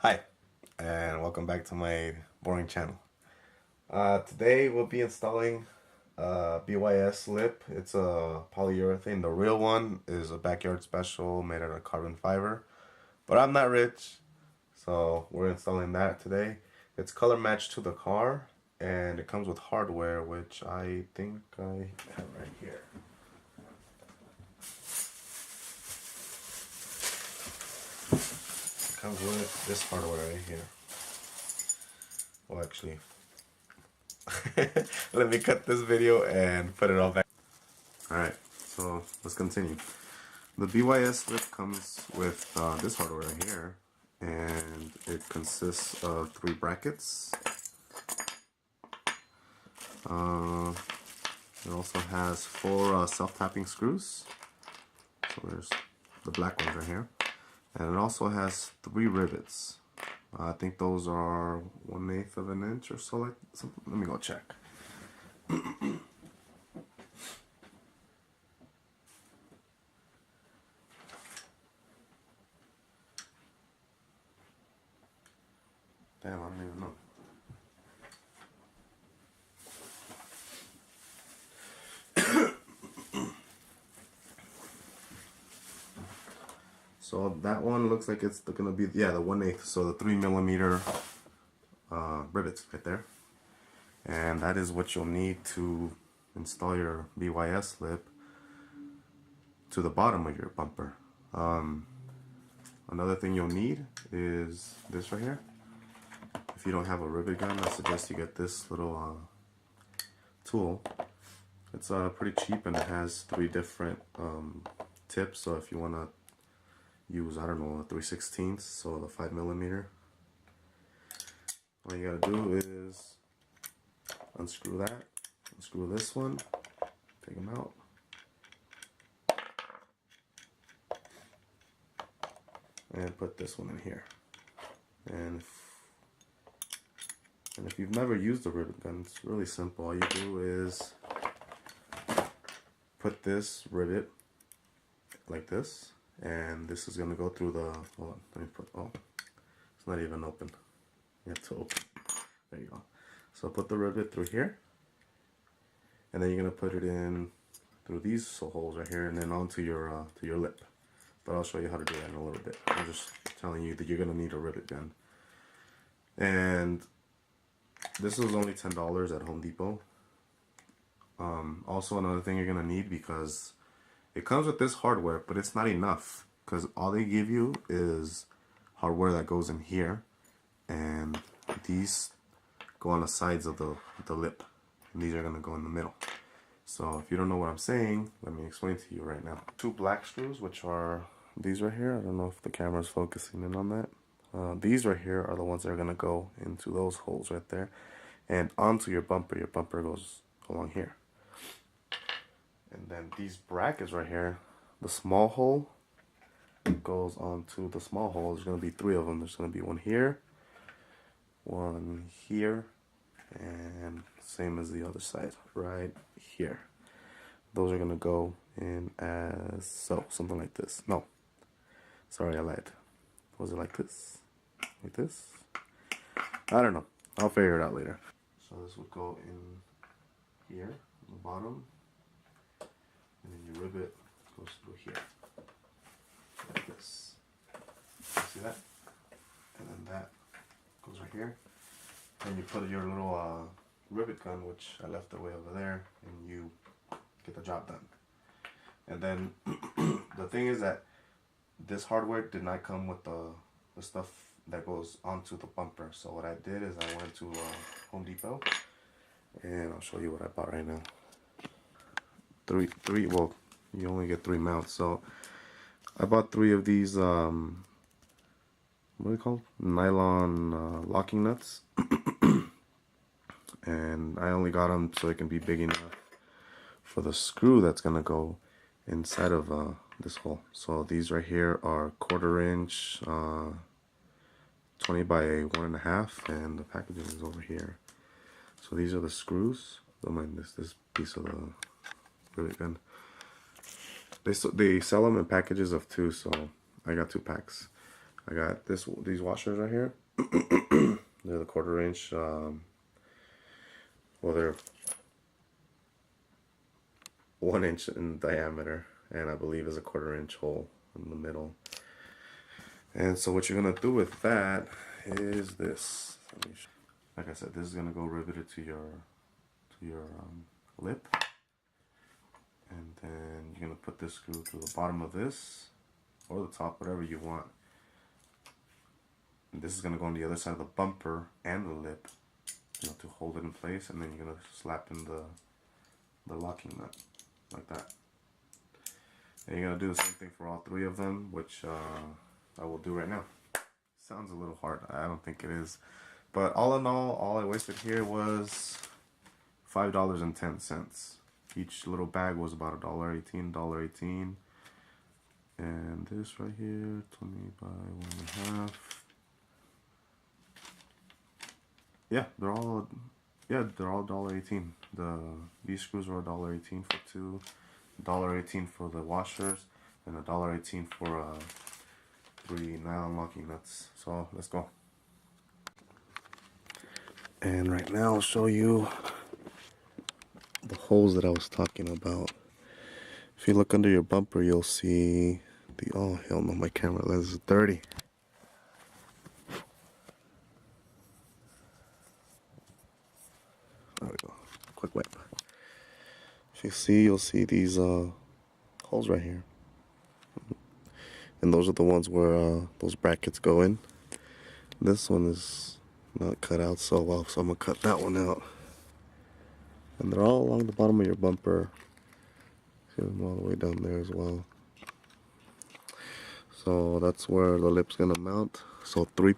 Hi, and welcome back to my boring channel. Today we'll be installing BYS Lip. It's a polyurethane. The real one is a backyard special made out of carbon fiber. But I'm not rich, so we're installing that today. It's color matched to the car, and it comes with hardware, which I think I have right here. It comes with this hardware right here. Well, actually, let me cut this video and put it all back. Alright, so let's continue. The BYS Lip comes with this hardware right here, and it consists of 3 brackets. It also has 4 self-tapping screws. So there's the black ones right here. And it also has 3 rivets. I think those are 1/8 of an inch or so, like something. Let me go check. Damn, I don't even know. So that one looks like it's gonna be, yeah, the 1/8, so the 3mm rivets right there. And that is what you'll need to install your BYS Lip to the bottom of your bumper. Another thing you'll need is this right here. If you don't have a rivet gun, I suggest you get this little tool. It's pretty cheap, and it has 3 different tips. So if you want to use, I don't know, a 3/16, so the 5mm, all you gotta do is unscrew that, unscrew this one, take them out, and put this one in here. And if you've never used a rivet gun, it's really simple. All you do is put this rivet like this, and this is gonna go through the, hold on, let me put, oh, it's not even open. You have to open. There you go. So put the rivet through here, and then you're gonna put it in through these holes right here, and then onto your lip. But I'll show you how to do that in a little bit. I'm just telling you that you're gonna need a rivet gun. And this was only $10 at Home Depot. Also, another thing you're gonna need, because it comes with this hardware, but it's not enough, because all they give you is hardware that goes in here, and these go on the sides of the lip, and these are gonna go in the middle. So if you don't know what I'm saying, let me explain to you right now. 2 black screws, which are these right here. I don't know if the camera's focusing in on that. These right here are the ones that are gonna go into those holes right there, and onto your bumper. Your bumper goes along here. And then these brackets right here, the small hole goes onto the small hole. There's gonna be 3 of them. There's gonna be one here, one here, and same as the other side right here. Those are gonna go in as so, something like this. No, sorry, I lied. Was it like this? Like this? I don't know. I'll figure it out later. So this would go in here, on the bottom, and then your rivet goes through here, like this. See that? And then that goes right here. And you put your little rivet gun, which I left away over there, and you get the job done. And then the thing is that this hardware did not come with the stuff that goes onto the bumper. So what I did is I went to Home Depot, and I'll show you what I bought right now. Three. Well, you only get 3 mounts. So I bought 3 of these. What are they called? Nylon locking nuts. And I only got them so it can be big enough for the screw that's gonna go inside of this hole. So these right here are 1/4 inch, 20 by 1.5, and the packaging is over here. So these are the screws. Don't mind this piece of the rivet gun. They sell them in packages of 2, so I got 2 packs. I got these washers right here. They're the 1/4 inch. Well, they're 1 inch in diameter, and I believe is a 1/4 inch hole in the middle. And so what you're gonna do with that is this. Like I said, this is gonna go riveted to your lip, and then you're gonna put this screw to the bottom of this or the top, whatever you want. And this is gonna go on the other side of the bumper and the lip, you know, to hold it in place, and then you're gonna slap in the locking nut like that. And you're gonna do the same thing for all 3 of them, which I will do right now. Sounds a little hard. I don't think it is, but all in all I wasted here was $5.10. Each little bag was about $1.18, and this right here, 20 by 1.5. Yeah, they're all $1.18. These screws are $1.18 for 2, $1.18 for the washers, and $1.18 for 3 nylon locking nuts. So let's go. And right now I'll show you the holes that I was talking about. If you look under your bumper, you'll see the, oh hell no, my camera lens is dirty. There we go. Quick wipe. If you see, you'll see these holes right here. And those are the ones where those brackets go in. This one is not cut out so well, so I'm gonna cut that one out. And they're all along the bottom of your bumper. See them all the way down there as well. So that's where the lip's gonna mount. So 3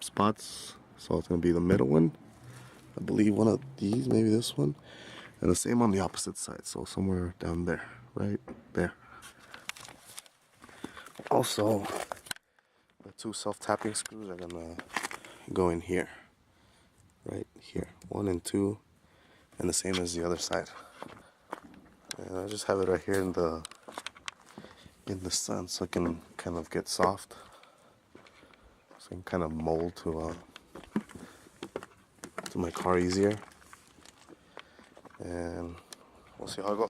spots. So it's gonna be the middle one. I believe one of these, maybe this one. And the same on the opposite side. So somewhere down there, right there. Also, the 2 self-tapping screws are gonna go in here. Right here. 1 and 2. And the same as the other side. And I just have it right here in the sun so it can kind of get soft. So I can kind of mold to my car easier. And we'll see how it goes.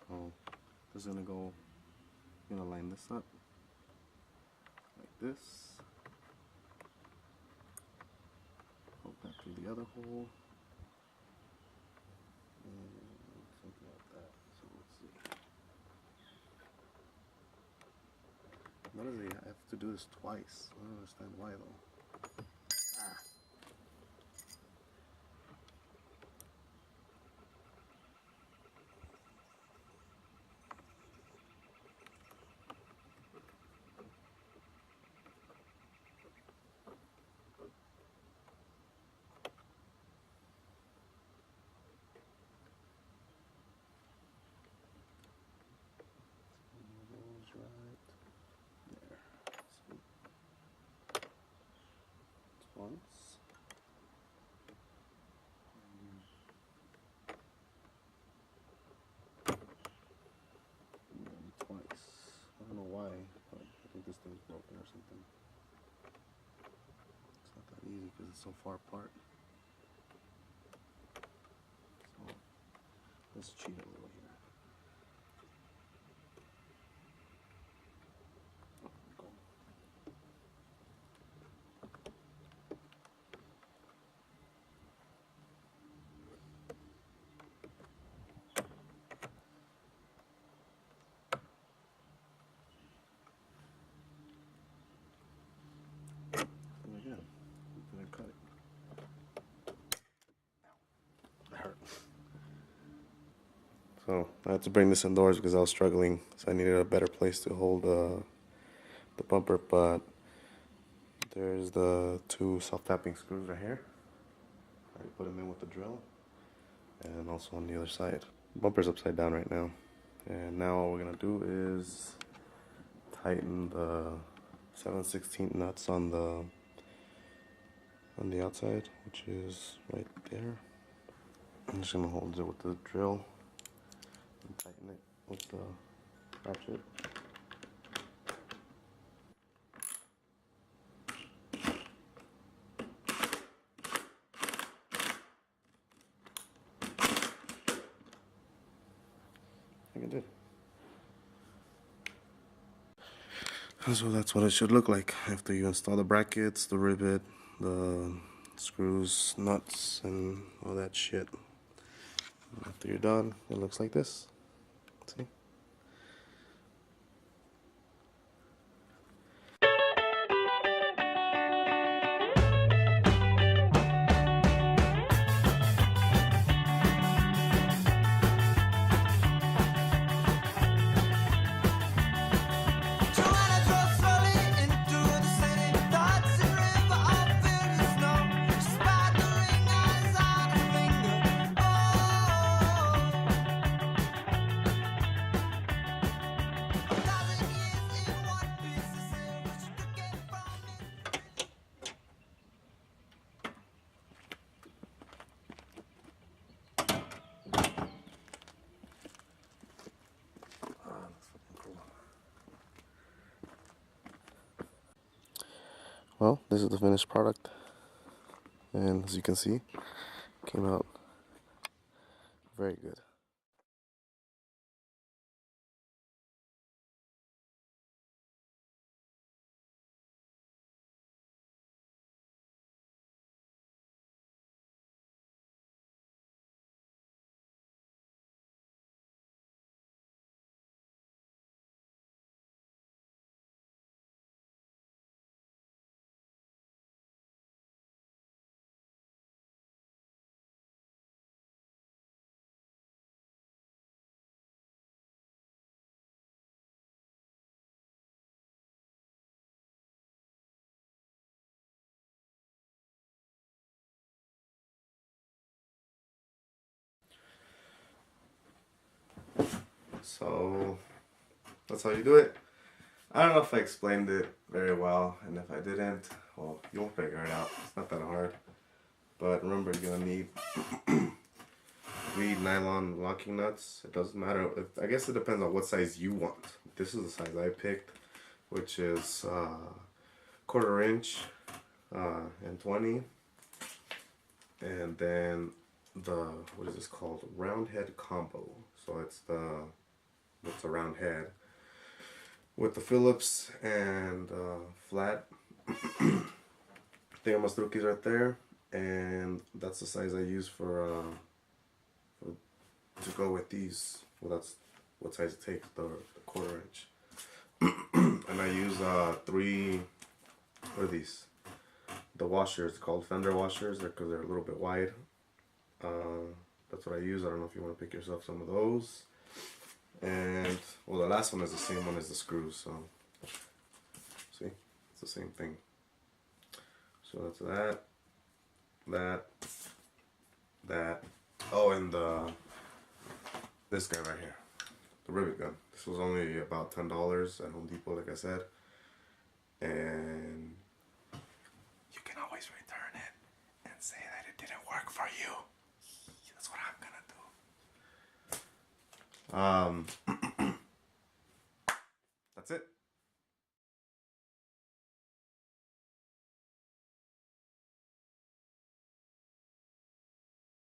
So this is gonna go, gonna line this up like this. Hook that through the other hole. And something like that. So let's see. Notice I have to do this twice. I don't understand why though. Once. And twice. I don't know why, but I think this thing's broken or something. It's not that easy because it's so far apart. So let's cheat a little here. And again, I'm gonna cut it. So I had to bring this indoors because I was struggling, so I needed a better place to hold the bumper. But there's the two self-tapping screws right here. I put them in with the drill, and also on the other side. The bumper's upside down right now, and now all we're gonna do is tighten the 7/16 nuts on the outside, which is right there. I'm just gonna hold it with the drill and tighten it with the ratchet. I think I did. So that's what it should look like after you install the brackets, the rivet, the screws, nuts, and all that shit. After you're done, it looks like this. See? Well, this is the finished product, and as you can see, it came out very good. So that's how you do it. I don't know if I explained it very well, and if I didn't, well, you'll figure it out. It's not that hard. But remember, you're gonna need 3 nylon locking nuts. It doesn't matter. I guess it depends on what size you want. This is the size I picked, which is 1/4 inch and 20. And then the, what is this called? Round head combo. So it's a round head with the Phillips and flat thingamastrukies right there, and that's the size I use for to go with these. Well, that's what size it takes, the 1/4 inch. And I use 3, what are these? The washers, called fender washers, because they're a little bit wide. That's what I use. I don't know if you want to pick yourself some of those. And well, the last one is the same one as the screws, so see, it's the same thing. So that's that. Oh, and this guy right here, the rivet gun. This was only about $10 at Home Depot, like I said. And you can always return it and say that it didn't work for you. That's what I'm gonna do. That's it.